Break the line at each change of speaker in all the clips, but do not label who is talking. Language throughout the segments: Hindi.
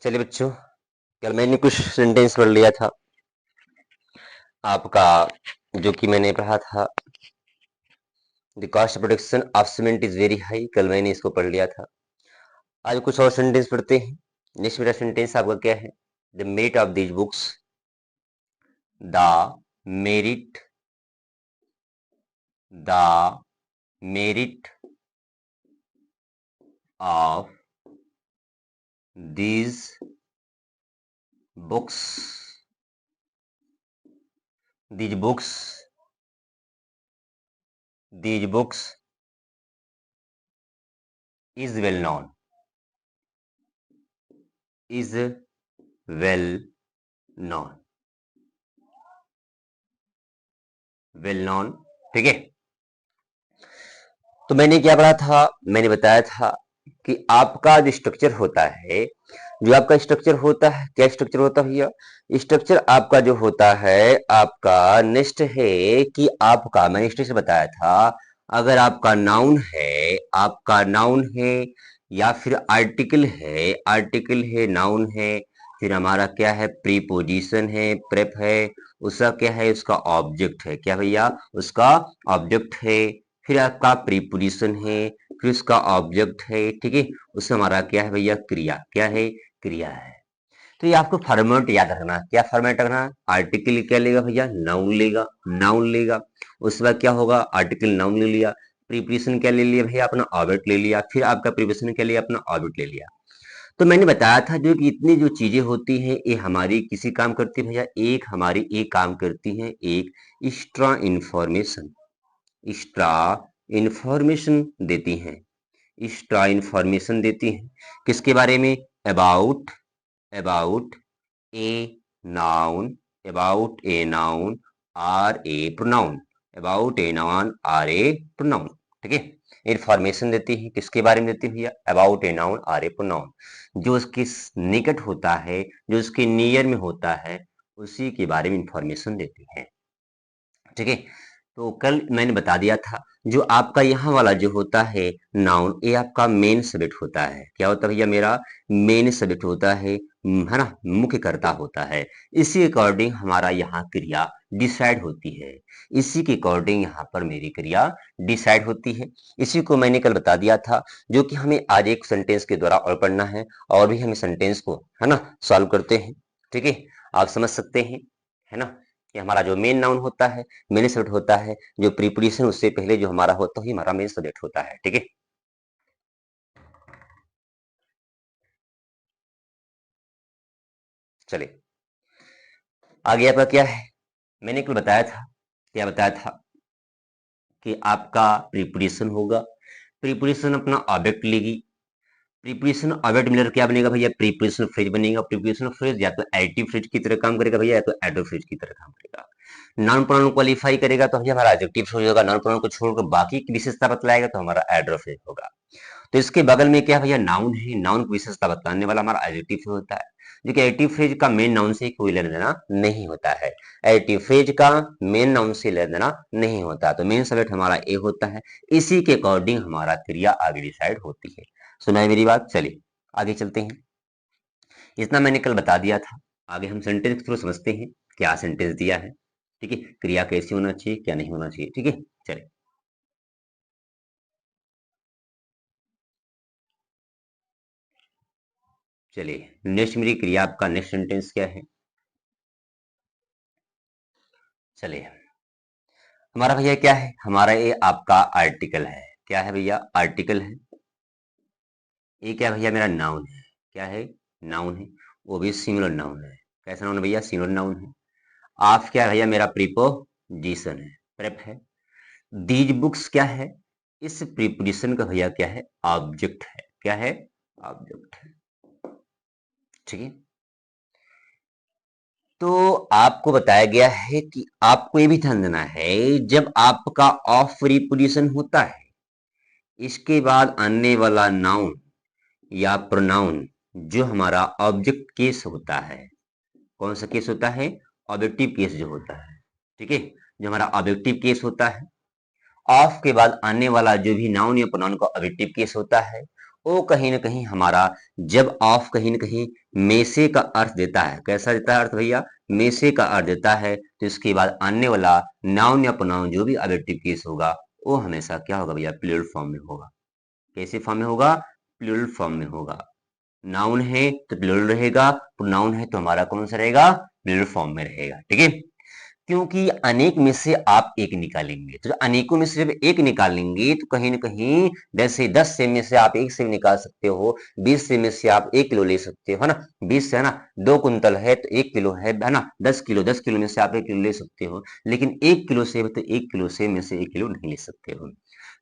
चलिए बच्चों, कल मैंने कुछ सेंटेंस पढ़ लिया था आपका, जो कि मैंने पढ़ा था the cost of production of cement is very high. कल मैंने इसको पढ़ लिया था। आज कुछ और सेंटेंस पढ़ते हैं। नेक्स्ट मेरा सेंटेंस आपका क्या है? The merit of these books, the merit the merit of these books these books these books is well known is well known well known। ठीक है, तो मैंने क्या पढ़ा था? मैंने बताया था कि आपका जो स्ट्रक्चर होता है, जो आपका स्ट्रक्चर होता है, क्या स्ट्रक्चर होता है भैया? स्ट्रक्चर आपका जो होता है, आपका नेक्स्ट है कि आपका, मैंने स्ट्रक्चर बताया था, अगर आपका नाउन है, आपका नाउन है या फिर आर्टिकल है, नाउन है, फिर हमारा क्या है? प्रीपोजिशन है, प्रेप है, उसका क्या है? उसका ऑब्जेक्ट है। क्या भैया? उसका ऑब्जेक्ट है। फिर आपका प्रीपोजिशन है, फिर उसका ऑब्जेक्ट है। ठीक है, उससे हमारा क्या है भैया? क्रिया। क्या है? क्रिया है। तो ये आपको फॉर्मेट याद रखना। क्या फॉर्मेट रखना? आर्टिकल क्या लेगा भैया? नाउन लेगा, नाउन लेगा। उसके बाद क्या होगा? आर्टिकल नाउन ले लिया। प्रीपोजिशन क्या ले लिया भैया? अपना ऑब्जेक्ट ले लिया। फिर आपका प्रीपोजिशन क्या लिया? अपना ऑब्जेक्ट ले लिया। तो मैंने बताया था जो कि इतनी जो चीजें होती हैं, ये हमारी किसी काम करती है भैया? एक हमारी एक काम करती है, एक एक्स्ट्रा इंफॉर्मेशन, एक्स्ट्रा इंफॉर्मेशन देती हैं, एक्स्ट्रा इंफॉर्मेशन देती हैं। किसके बारे में? About about a noun, about a noun or a pronoun, about a noun or a pronoun. ठीक है, इंफॉर्मेशन देती है। किसके बारे में देती है भैया? About a noun or a pronoun. जो उसके निकट होता है, जो उसके नियर में होता है, उसी के बारे में इंफॉर्मेशन देती है। ठीक है, तो कल मैंने बता दिया था, जो आपका यहाँ वाला जो होता है नाउन, ये आपका मेन सब्जेक्ट होता है। क्या होता है भैया? मेरा मेन सब्जेक्ट होता है है ना, मुख्य कर्ता होता है। इसी अकॉर्डिंग हमारा यहाँ क्रिया डिसाइड होती है। इसी के अकॉर्डिंग यहाँ पर मेरी क्रिया डिसाइड होती है। इसी को मैंने कल बता दिया था, जो कि हमें आज एक सेंटेंस के द्वारा और पढ़ना है, और भी हमें सेंटेंस को है ना सॉल्व करते हैं। ठीक है, आप समझ सकते हैं, है ना, कि हमारा जो मेन नाउन होता है, मेन सब्जेक्ट होता है, जो प्रीपोजिशन उससे पहले जो हमारा होता है, हमारा मेन सब्जेक्ट होता है। ठीक है, चलिए आगे आपका क्या है? मैंने कल बताया था, क्या बताया था कि आपका प्रीपोजिशन होगा, प्रीपोजिशन अपना ऑब्जेक्ट लेगी। प्रीपोजिशन ऑब्जेक्ट मिलकर क्या बनेगा भैया? प्रीपोजिशन फ्रेज बनेगा। प्रीपोजिशन फ्रेज या तो एडिटिव फ्रेज की तरह काम करेगा भैया, या तो एडवर्ब फ्रेज की तरह काम करेगा। नाउन प्रोनाउन क्वालिफाई करेगा तो भैया हमारा एडजेक्टिव फ्रेज होगा। नाउन प्रोनाउन को छोड़कर बाकी की विशेषता बतलाएगा तो हमारा एडवर्ब फ्रेज होगा। तो इसके बगल में क्या भैया? नाउन है। नाउन की विशेषता बताने वाला हमारा एडजेक्टिव फ्रेज होता है, जो कि एडिटिव फ्रेज का मेन नाउन से कोई लेना देना नहीं होता है। एडिटिव फ्रेज का मेन नाउन से लेना देना नहीं होता, तो मेन सब्जेक्ट हमारा ए होता है। इसी के अकॉर्डिंग हमारा क्रिया आगे डिसाइड होती है। सुना है मेरी बात? चलिए आगे चलते हैं। इतना मैंने कल बता दिया था। आगे हम सेंटेंस के थ्रू समझते हैं क्या सेंटेंस दिया है। ठीक है, क्रिया कैसी होना चाहिए, क्या नहीं होना चाहिए। ठीक है, चलिए चलिए नेक्स्ट मेरी क्रिया, आपका नेक्स्ट सेंटेंस क्या है? चलिए, हमारा भैया क्या है? हमारा ये आपका आर्टिकल है। क्या है भैया? आर्टिकल है। ये क्या भैया? मेरा नाउन है। क्या है? नाउन है। वो भी सिंगुलर नाउन है। कैसा नाउन है भैया? सिंगुलर नाउन है। आप क्या है भैया? मेरा प्रीपोजिशन है, प्रेप है। दीज बुक्स क्या है? इस प्रीपोजिशन का भैया क्या है? ऑब्जेक्ट है। क्या है? ऑब्जेक्ट है। ठीक है, तो आपको बताया गया है कि आपको ये भी ध्यान देना है, जब आपका ऑफ प्रीपोजिशन होता है, इसके बाद आने वाला नाउन या प्रोनाउन जो हमारा ऑब्जेक्ट केस होता है। कौन सा केस होता है? ऑब्जेक्टिव केस जो होता है। ठीक है, जो हमारा ऑब्जेक्टिव केस होता है, ऑफ के बाद आने वाला जो भी नाउन या प्रोनाउन का ऑब्जेक्टिव केस होता है, ओ कहीं ना कहीं हमारा जब ऑफ कहीं ना कहीं में से का अर्थ देता है, कैसा देता है अर्थ भैया, में से का अर्थ देता है, तो इसके बाद आने वाला नाउन या प्रोनाउन जो भी ऑब्जेक्टिव केस होगा वो हमेशा क्या होगा भैया, प्लूरल फॉर्म में होगा। कैसे फॉर्म में होगा, प्लूरल फॉर्म में होगा। नाउन है तो प्लूरल रहेगा, प्रोनाउन है तो हमारा कौन सा रहेगा, प्लूरल फॉर्म में रहेगा। ठीक है, क्योंकि अनेक में से आप एक निकालेंगे, तो अनेकों में से जब एक निकालेंगे तो कहीं ना कहीं जैसे 10 से में से आप एक से निकाल सकते हो, 20 से में से आप 1 किलो ले सकते हो, है ना, 20 से, है ना, 2 कुंतल है तो 1 किलो है ना, 10 किलो, 10 किलो में से आप 1 किलो ले सकते हो, लेकिन 1 किलो से तो 1 किलो से में से 1 किलो नहीं ले सकते हो।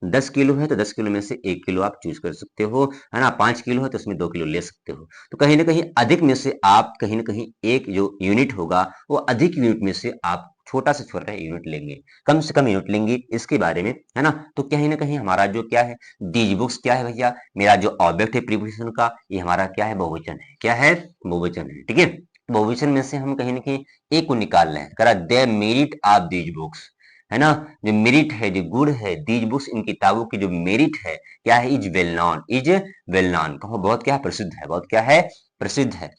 10 किलो है तो 10 किलो में से 1 किलो आप चूज कर सकते हो, है ना, 5 किलो है तो उसमें 2 किलो ले सकते हो। तो कहीं ना कहीं अधिक में से आप कहीं ना कहीं एक जो यूनिट होगा वो अधिक यूनिट में से आप छोटा से छोटा यूनिट लेंगे, कम से कम यूनिट लेंगे, इसके बारे में, है ना। तो कहीं ना कहीं हमारा जो क्या है, दीज बुक्स क्या है भैया, मेरा जो ऑब्जेक्ट है प्रीपोजिशन का, ये हमारा क्या है, बहुवचन है। क्या है, बहुवचन है। ठीक है, बहुवचन में से हम कहीं ना कहीं एक को निकाल रहे हैं, करा दे मेरिट ऑफ दीज बुक्स, है ना, जो मेरिट है, जो गुड है, दीज बुक्स, इन किताबों की जो मेरिट है क्या है, is well non, is well non, कहो बहुत क्या है, प्रसिद्ध है, बहुत क्या है, प्रसिद्ध है।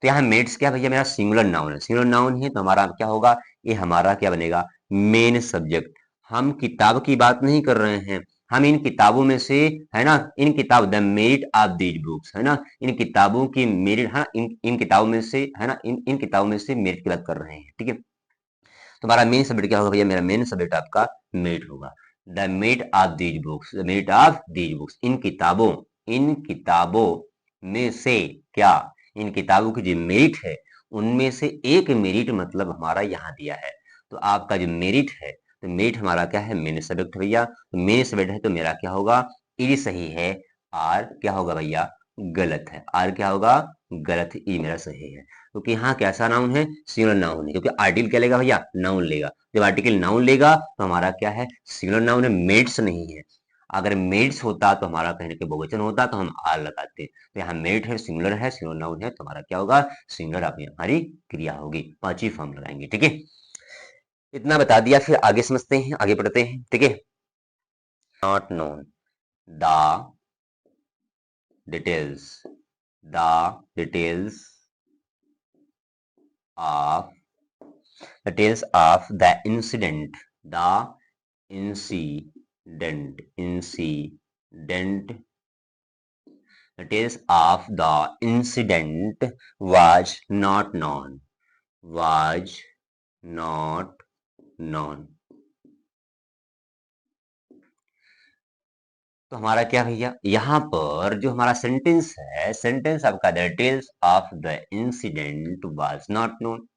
तो यहाँ मेरिट्स क्या भैया, मेरा सिंगुलर नाउन है, सिंगुलर नाउन है तो हमारा क्या होगा, ये हमारा क्या बनेगा, मेन सब्जेक्ट। हम किताब की बात नहीं कर रहे हैं, हम इन किताबों में से, है ना, इन किताब the merit of these books, है ना, इन किताबों की मेरिट, हाँ, इन किताबों में से, है ना, इन किताबों में से मेरिट की बात कर रहे हैं। ठीक है, तुम्हारा मेन सब्जेक्ट क्या होगा भैया, मेरा मेन सब्जेक्ट आपका मेरिट होगा। The merit of these books, the merit of these books, इन किताबों में से क्या, इन किताबों की जो मेरिट है उनमें से एक मेरिट मतलब हमारा यहाँ दिया है। तो आपका जो मेरिट है, तो मेरिट हमारा क्या है, मेन सब्जेक्ट भैया, तो मेन सब्जेक्ट है तो मेरा क्या होगा, ई सही है, आर क्या होगा भैया, गलत है, आर क्या होगा, गलत है, ई मेरा सही है। क्योंकि यहाँ कैसा नाउन है, सिंगुलर नाउन है, क्योंकि आर्टिकल क्या लेगा भैया, नाउन लेगा। जब आर्टिकल नाउन लेगा तो हमारा क्या है, सिंगुलर नाउन है, मेड्स नहीं है। अगर मेड्स होता तो हमारा कहने के बहुवचन होता तो हम आर लगाते, तो यहाँ मेड है, सिंगुलर नाउन है, तो हमारा क्या होगा, सिंगुलर आप हमारी क्रिया होगी, पांचवी फॉर्म लगाएंगे। ठीक है, इतना बता दिया, फिर आगे समझते हैं, आगे पढ़ते हैं। ठीक है, not known, the details, the details of, details of the incident, the incident, details of the incident was not known, was not known। तो हमारा क्या भैया, यहाँ पर जो हमारा सेंटेंस है, सेंटेंस आपका details of the incident was not known,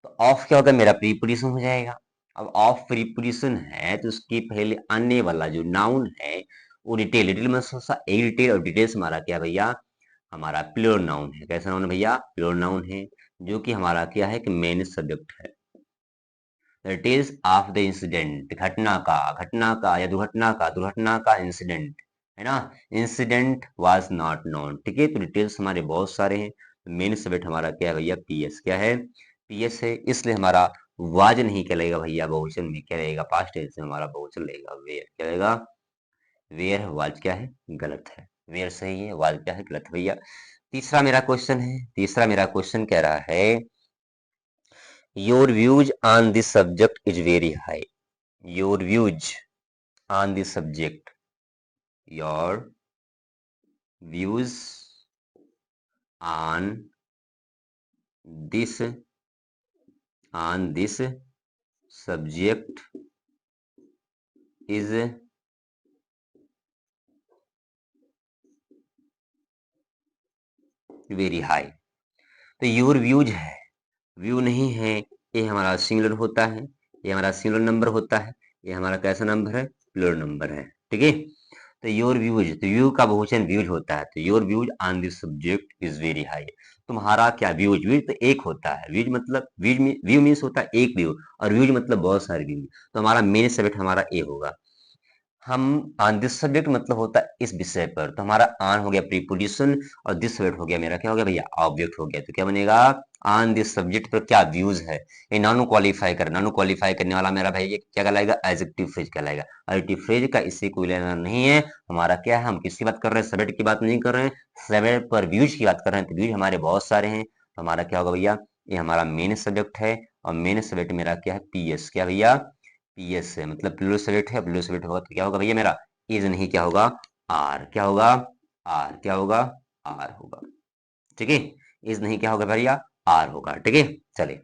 तो ऑफ क्या होगा, मेरा प्रीपोजिशन हो जाएगा। अब ऑफ प्रीपोजिशन है तो उसके पहले आने वाला जो नाउन है वो डिटेल, डिटेल में एक डिटेल, और डिटेल्स हमारा क्या भैया, हमारा प्योर नाउन है। कैसा नाउन है भैया, प्योर नाउन है, जो कि हमारा क्या है कि मेन सब्जेक्ट है। डिटेल्स ऑफ द इंसिडेंट, घटना का या दुर्घटना का इंसिडेंट, है ना, इंसिडेंट वाज नॉट नोन। ठीक है, तो डिटेल्स हमारे बहुत सारे हैं, मेन सब्जेक्ट हमारा क्या है भैया, पीएस, क्या है, पीएस है, इसलिए हमारा वाज नहीं कहलाएगा भैया, बहुवचन में क्या रहेगा, पास्ट टेंस में हमारा बहुवचन रहेगा, वेयर क्या रहेगा, वेयर है, वाज क्या है, गलत है, वेयर सही है, वाज क्या है, गलत है भैया। तीसरा मेरा क्वेश्चन है, तीसरा मेरा क्वेश्चन कह रहा है, your views on this subject is very high, your views on this subject, your views on this, on this subject is very high। तो योर व्यूज है, व्यू नहीं है, ये हमारा सिंगुलर होता है, ये हमारा सिंगुलर नंबर होता है, ये हमारा कैसा नंबर है, प्लूरल नंबर है। ठीक है, तो योर व्यूज, तो व्यू का बहुवचन व्यूज होता है, तो your views on this subject is very high. तुम्हारा क्या व्यूज, व्यूज तो एक होता है, व्यूज मतलब व्यूज में, व्यू मीन्स होता है एक व्यू, और व्यूज मतलब बहुत सारे व्यू, तो हमारा मेन सब्जेक्ट हमारा ए होगा। हम ऑन दिस सब्जेक्ट मतलब होता है इस विषय पर, तो हमारा ऑन हो गया प्रीपोजिशन और दिस सब्जेक्ट हो गया मेरा क्या हो गया भैया ऑब्जेक्ट हो गया। तो क्या बनेगा ऑन दिस सब्जेक्ट पर क्या व्यूज है, ये नॉन क्वालिफाई कर, नॉन क्वालिफाई करने वाला मेरा भाई ये क्या कहलाएगा एडजेक्टिव फ्रेज कहलाएगा। एडजेक्टिव फ्रेज का इससे कोई लेना नहीं है, हमारा क्या है हम किसकी बात कर रहे हैं सब्जेक्ट की बात नहीं कर रहे हैं, सब्जेक्ट पर व्यूज की बात कर रहे हैं। तो व्यूज हमारे बहुत सारे हैं, तो हमारा क्या होगा भैया ये हमारा मेन सब्जेक्ट है और मेन सब्जेक्ट मेरा क्या है पीएस, क्या भैया पीएस है मतलब प्लूरल सब्जेक्ट है, प्लूरल सब्जेक्ट होगा तो क्या होगा भैया मेरा इज नहीं क्या होगा आर, क्या होगा आर, क्या होगा आर होगा। ठीक है इज नहीं क्या होगा भैया आर होगा। ठीक है चलिए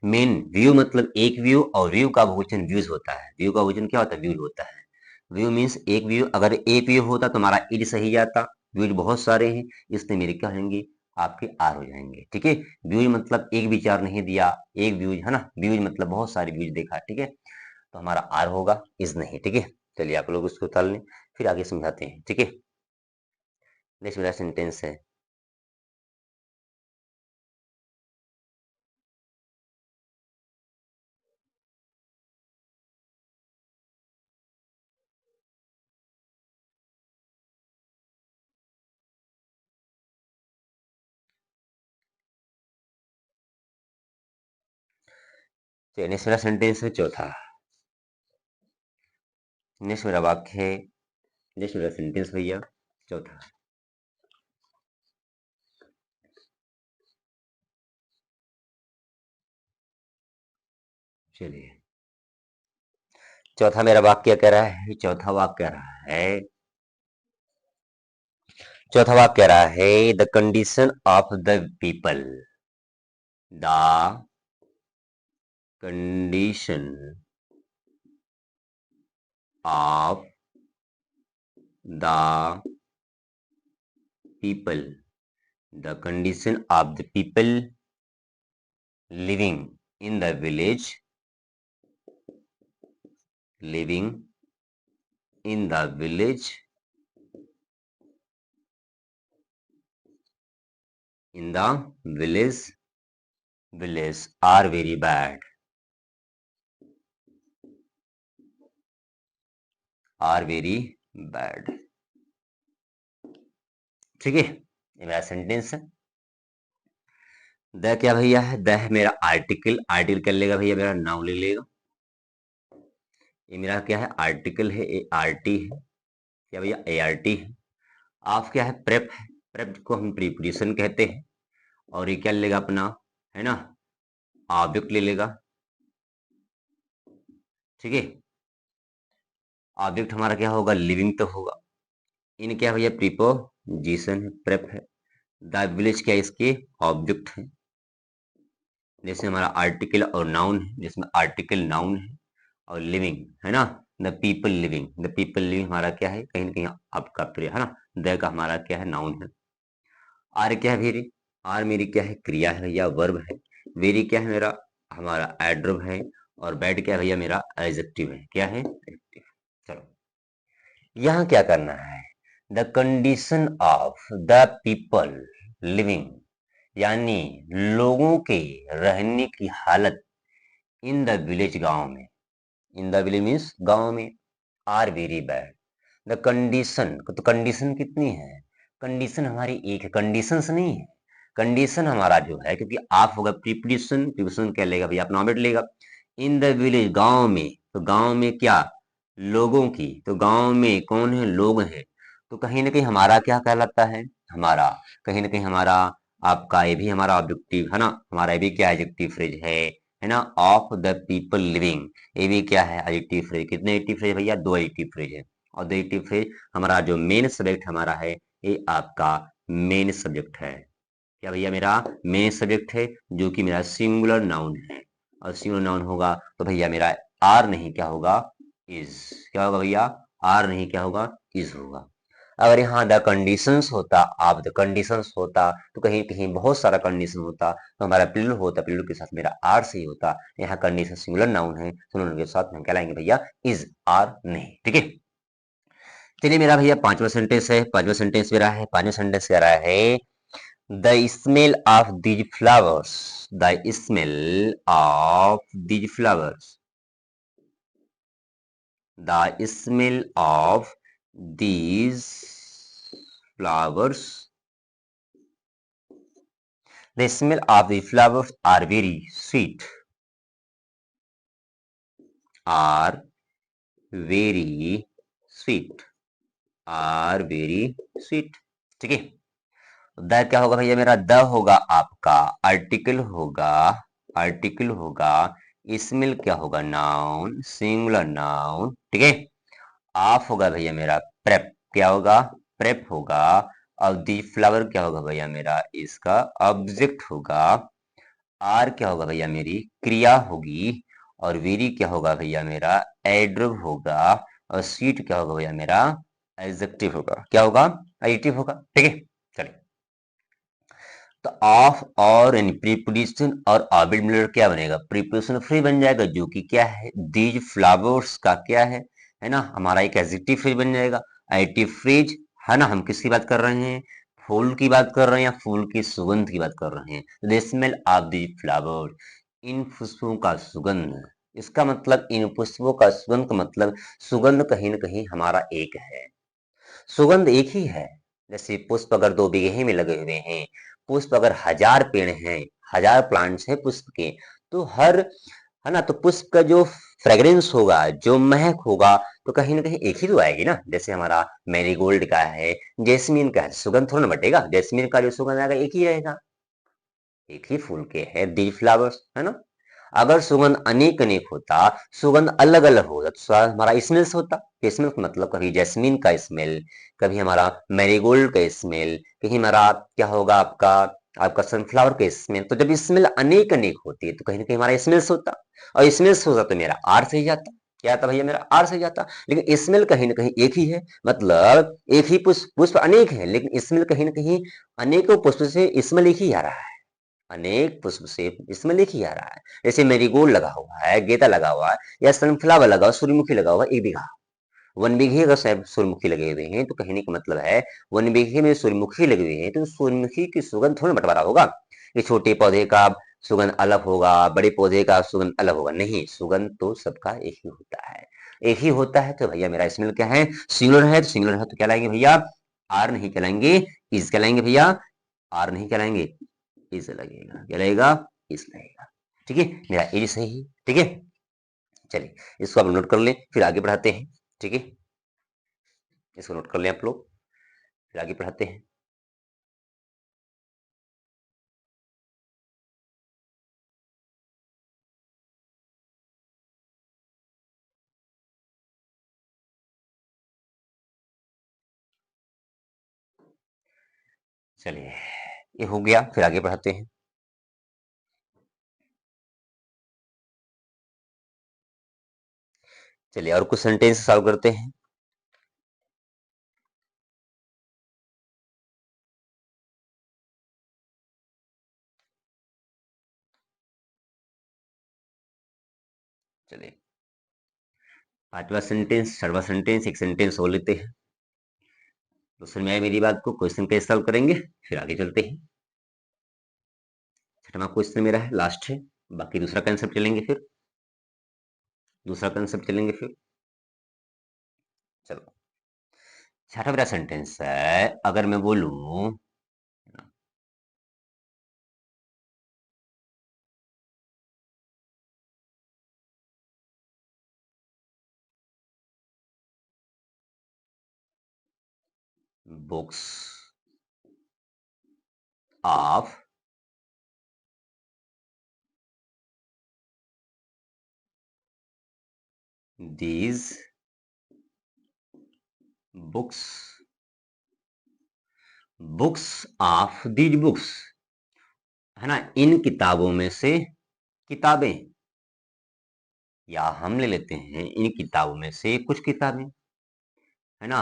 मेन व्यू मतलब एक व्यू और व्यू का बहुवचन व्यूज होता है, व्यू का बहुवचन क्या होता है व्यूज होता है। व्यू मीन्स एक व्यू, अगर एक व्यू होता तो हमारा इज सही जाता, व्यूज बहुत सारे हैं इसलिए मेरे क्या होंगे आपके आर हो जाएंगे। ठीक है व्यूज मतलब एक विचार नहीं दिया, एक व्यूज है ना, व्यूज मतलब बहुत सारे व्यूज देखा। ठीक है तो हमारा आर होगा इज नहीं। ठीक है चलिए आप लोग उसको उतार लें फिर आगे समझाते हैं। ठीक है नेक्स्ट मेरा सेंटेंस है नेक्स्ट मेरा सेंटेंस है चौथा, नेक्स्ट मेरा वाक्य है, नेक्स्ट मेरा सेंटेंस भैया चौथा। चलिए चौथा मेरा वाक्य कह रहा है, चौथा वाक्य कह रहा है, चौथा वाक्य कह रहा है the condition of the people, the condition of the people, the condition of the people living in the village, living in the village, in the village are very bad, are very bad। ठीक है ये मेरा सेंटेंस है। द क्या भैया है, द है मेरा आर्टिकल, आर्टिकल कर लेगा भैया मेरा नाउन ले लेगा। ये मेरा क्या है आर्टिकल है, ए आर टी है, क्या भैया ए आर टी है। आप क्या है प्रेप है, प्रेप को हम प्रीपोजिशन कहते हैं और ये क्या लेगा अपना है ना ऑब्जेक्ट ले लेगा। ठीक है ऑब्जेक्ट हमारा क्या होगा लिविंग तो होगा, इन क्या भैया प्रीपोजिशन है प्रेप है, द विलेज क्या इसके ऑब्जेक्ट है, जैसे हमारा आर्टिकल और नाउन है जिसमें आर्टिकल नाउन है और लिविंग है ना, the people living, the people living हमारा क्या है कहीं ना कहीं आपका प्रिय है ना, द का हमारा क्या है नाउन है। आर क्या है वेरी, आर मेरी क्या है क्रिया है भैया वर्ब है, वेरी क्या है मेरा हमारा एडवर्ब है और बैड क्या है भैया मेरा एडजेक्टिव है, क्या है एडजेक्टिव। चलो यहाँ क्या करना है the condition of the people living यानी लोगों के रहने की हालत इन द विलेज गांव में, इन द विलेज मीन्स गांव में are very bad. The condition तो कंडीशन कितनी है, कंडीशन हमारी एक है, कंडीशंस नहीं है, कंडीशन हमारा जो है क्योंकि आप होगा प्रीपोजिशन, प्रीपोजिशन क्या लेगा भैया अपना ऑब्जेक्ट लेगा। इन द विलेज गांव में, तो गांव में क्या लोगों की, तो गांव में कौन है लोग हैं, तो कहीं ना कहीं हमारा क्या कहलाता है हमारा, कहीं ना कहीं हमारा आपका ये भी हमारा ऑब्जेक्टिव है ना, हमारा ये भी क्या एडजेक्टिव फ्रेज है ना ऑफ द पीपल लिविंग, ये भी क्या है एडजेक्टिव फ्रेज। कितने एडजेक्टिव फ्रेज भैया दो एडजेक्टिव फ्रेज है और दो एडजेक्टिव फ्रेज हमारा जो मेन सब्जेक्ट हमारा है ये आपका मेन सब्जेक्ट है, क्या भैया मेरा मेन सब्जेक्ट है जो कि मेरा सिंगुलर नाउन है और सिंगुलर नाउन होगा तो भैया मेरा आर नहीं क्या होगा इज, क्या होगा भैया आर नहीं क्या होगा इज होगा। अगर यहाँ द कंडीशंस होता, आप द कंडीशंस होता तो कहीं कहीं बहुत सारा कंडीशन होता तो हमारा प्लूरल होता, प्लूरल के साथ मेरा आर से ही होता। यहाँ कंडीशन सिंगुलर नाउन है, सिंगुलर के साथ हम क्या लाएंगे भैया इज आर नहीं। ठीक है चलिए मेरा भैया पांचवा सेंटेंस है, पांचवा सेंटेंस मेरा है, पांचवा सेंटेंस कह रहा है the smell of these flowers, the smell of these flowers, the smell of these flowers, the smell of the flowers are very sweet, are very sweet, are very sweet. ठीक है, द क्या होगा भैया मेरा, द होगा आपका आर्टिकल होगा, आर्टिकल होगा, स्मेल क्या होगा, नाउन, सिंगुलर नाउन। ठीक है, ऑफ होगा भैया मेरा प्रेप, क्या होगा, प्रेप होगा। और दी फ्लावर क्या होगा भैया मेरा, इसका ऑब्जेक्ट होगा। आर क्या होगा भैया मेरी क्रिया होगी। और वेरी क्या होगा भैया मेरा एडवर्ब होगा। और स्वीट क्या होगा भैया मेरा एडजेक्टिव होगा। क्या होगा, एडजेक्टिव होगा। ठीक है, चलिए, तो ऑफ और यानी प्रीपोजिशन और ऑर्बिट मिलकर क्या बनेगा, प्रीपोजिशन फ्री बन जाएगा, जो कि क्या है, दीज फ्लावर्स का क्या है ना, हमारा एक एडजेक्टिव फ्रेज बन जाएगा। एडजेक्टिव फ्रेज है ना, हम किसकी बात कर रहे हैं, फूल की बात कर रहे हैं या फूल की सुगंध की बात कर रहे हैं। The smell of the flower, इन पुष्पों का सुगंध। इसका मतलब इन पुष्पों का सुगंध का मतलब सुगंध कहीं ना कहीं हमारा एक है, सुगंध एक ही है। जैसे पुष्प अगर 2 बीघे में लगे हुए हैं, पुष्प अगर 1000 पेड़ हैं, 1000 प्लांट्स हैं पुष्प के, तो हर है ना, तो पुष्प का जो फ्रेग्रेंस होगा, जो महक होगा, तो कहीं ना कहीं एक ही तो आएगी ना। जैसे हमारा मैरीगोल्ड का है, जैस्मीन का है, सुगंध थोड़ा ना बटेगा, जैस्मीन का जो सुगंध आएगा एक ही रहेगा, एक ही फूल के हैं दी फ्लावर्स, है ना। अगर सुगंध अनेक अनेक होता, सुगंध अलग अलग होता, तो हमारा स्मेल्स होता। स्मेल का मतलब कभी जैस्मीन का स्मेल, कभी हमारा मैरीगोल्ड का स्मेल, कहीं हमारा क्या होगा आपका आपका सनफ्लावर का स्मेल। तो जब स्मेल अनेक अनेक होती है तो कहीं ना कहीं हमारा स्मेल्स होता, और स्मेल्स होता तो मेरा आर से ही जाता। क्या था भैया मेरा, आर से जाता। लेकिन स्मेल कहीं ना कहीं एक ही है, मतलब एक ही पुष्प, पुष्प अनेक है लेकिन स्मेल कहीं ना कहीं अनेकों पुष्प से स्मेल एक ही आ रहा है, अनेक पुष्प से इसमें लिख ही आ रहा है। जैसे मेरीगोल्ड लगा हुआ है, गेंदा लगा हुआ है, या सनफ्लावर लगा हुआ, सूर्यमुखी लगा हुआ 1 बीघा, 1 बीघे अगर सूर्यमुखी लगे हुए हैं तो कहने का मतलब है 1 बीघे में सूर्यमुखी लगे हुए हैं तो सूर्यमुखी की सुगंध थोड़ा बंटवारा होगा। ये छोटे पौधे का सुगंध अलग होगा, बड़े पौधे का सुगंध अलग होगा, नहीं, सुगंध तो सबका एक ही होता है, एक ही होता है। तो भैया मेरा स्मेल क्या है, सिंगुलर है, तो सिंगुलर है तो क्या लाएंगे भैया, आर नहीं कहलाएंगे, इज कहलाएंगे भैया, आर नहीं कहलाएंगे, इस लगेगा, क्या लगेगा, इस लगेगा। ठीक है, मेरा एज सही है। ठीक है, चलिए इसको आप नोट कर लें, फिर आगे बढ़ाते हैं। ठीक है, इसको नोट कर लें आप लोग, फिर आगे बढ़ाते हैं। चलिए, ये हो गया, फिर आगे बढ़ाते हैं। चलिए और कुछ सेंटेंस सॉल्व करते हैं। चलिए, 5वां सेंटेंस, 6वां सेंटेंस, एक सेंटेंस हो लेते हैं, तो समझ में आए मेरी बात को, क्वेश्चन कैसे सॉल्व करेंगे, फिर आगे चलते हैं। 6वां क्वेश्चन मेरा है, लास्ट है, बाकी दूसरा कंसेप्ट चलेंगे, फिर दूसरा कंसेप्ट चलेंगे फिर। चलो, 6वां मेरा सेंटेंस है, अगर मैं बोलूं books of these books, books of these books, है ना, इन किताबों में से किताबें, या हम ले लेते हैं इन किताबों में से कुछ किताबें, है ना।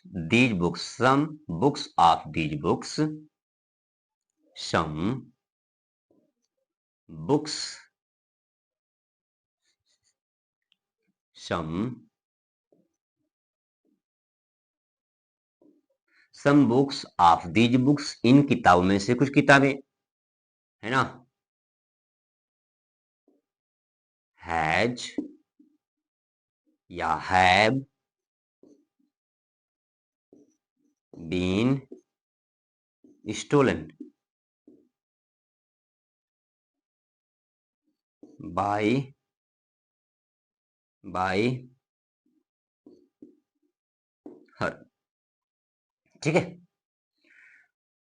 These books, some books of these books, some books, some some books of these books, इन किताबों में से कुछ किताबें, है ना, हैज या have been stolen by her. ठीक है,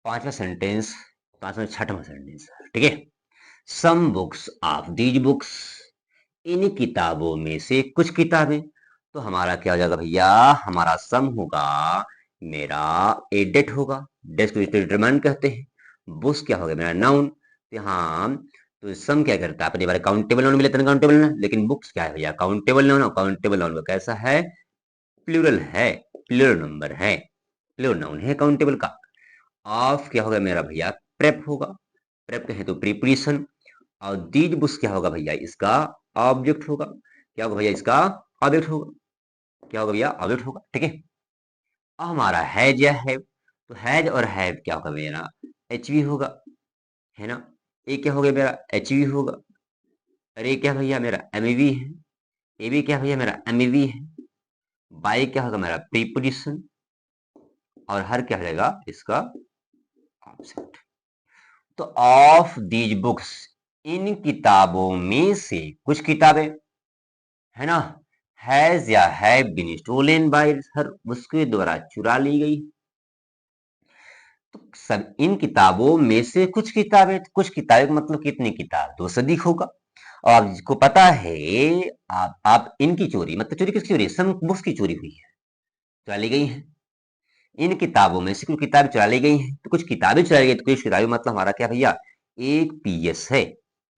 पांचवा सेंटेंस, छठवां सेंटेंस। ठीक है, some books of these books, इन किताबों में से कुछ किताबें। तो हमारा क्या हो जाएगा भैया, हमारा सम होगा, मेरा एडेट होगा, डेट को डिटरमाइन कहते हैं। बुक्स क्या होगा, मेरा नाउन। हाँ, तो सम क्या करता है, अपने बारे काउंटेबल नाउन मिले काउंटेबल नाउन, लेकिन बुक्स क्या है भैया, काउंटेबल नाउन। काउंटेबल नाउन कैसा है, प्लूरल है, प्लूरल नंबर है, प्लूरल नाउन है काउंटेबल का। ऑफ क्या होगा मेरा भैया, प्रेप होगा, प्रेप कहें तो प्रीपोजिशन। और दीज बुक्स क्या होगा भैया, इसका ऑब्जेक्ट होगा। क्या होगा भैया, इसका ऑब्जेक्ट होगा। क्या होगा भैया, ऑब्जेक्ट होगा। ठीक है, अब हमारा हैज या हैव, तो हैज और हैव क्या होगा मेरा, एच वी होगा, है ना। ए क्या हो गया मेरा, एच वी होगा। अरे क्या भैया मेरा एम वी है। ए भी क्या भैया मेरा एम वी है। बाई क्या होगा मेरा प्रीपोजिशन। और हर क्या हो जाएगा इसका ऑब्जेक्ट। तो ऑफ दीज बुक्स, इन किताबों में से कुछ किताबें, है ना, हैज या have been stolen by her, उसके द्वारा चुरा ली गई। तो सब इन किताबों में से कुछ किताबें, कुछ किताबें का मतलब कितनी किताब, दो से अधिक होगा। और आपको पता है, आप इनकी चोरी, मतलब चोरी किसकी चोरी, सम बुक्स की चोरी हुई है, चुरा ली गई है। इन किताबों में से कुछ किताबें चुरा ली गई हैं, तो कुछ किताबें चुरा ली गई, तो कुछ किताबें मतलब हमारा क्या भैया, एक पीएस है।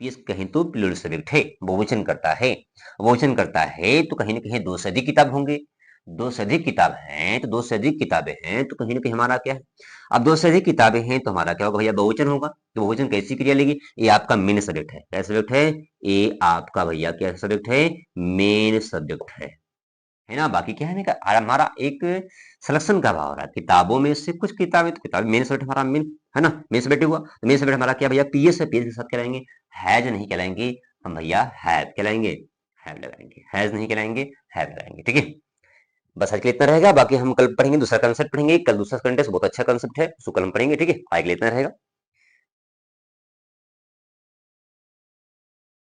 पीएस कहें तो प्लूरल सब्जेक्ट है, बहुवचन करता है। बहुवचन करता है तो कहीं ना कहीं दो से अधिक किताब होंगे। दो से अधिक किताब हैं तो दो से अधिक किताबें हैं, तो कहीं ना कहीं हमारा क्या है, अब दो से अधिक किताबें हैं तो हमारा क्या होगा भैया, बहुवचन होगा। तो बहुवचन कैसी क्रिया लेगी, ये आपका मेन सब्जेक्ट है। क्या सब्जेक्ट है, ये आपका भैया क्या सब्जेक्ट है, मेन सब्जेक्ट है ना। बाकी क्या है ना, हमारा एक सिलेक्शन का भाव रहा है, किताबों में से कुछ किताबें, तो किताबें मेन सब्जेक्ट हमारा मेन है ना, मेन सब्जेक्ट हुआ। तो मेन सब्जेक्ट हमारा क्या भैया, पीएस है, पीएस के साथ क्या लगाएंगे, हैज नहीं कहलाएंगे हम भैया, हैव कहलाएंगे, हैव लगाएंगे, हैज नहीं कहलाएंगे, हैव लगाएंगे। ठीक है, बस आज के लिए इतना रहेगा, बाकी हम कल पढ़ेंगे, दूसरा कंसेप्ट पढ़ेंगे। कल दूसरा कंटेंट बहुत अच्छा कंसेप्ट है, उसको कल हम पढ़ेंगे। ठीक है, आज के लिए इतना रहेगा।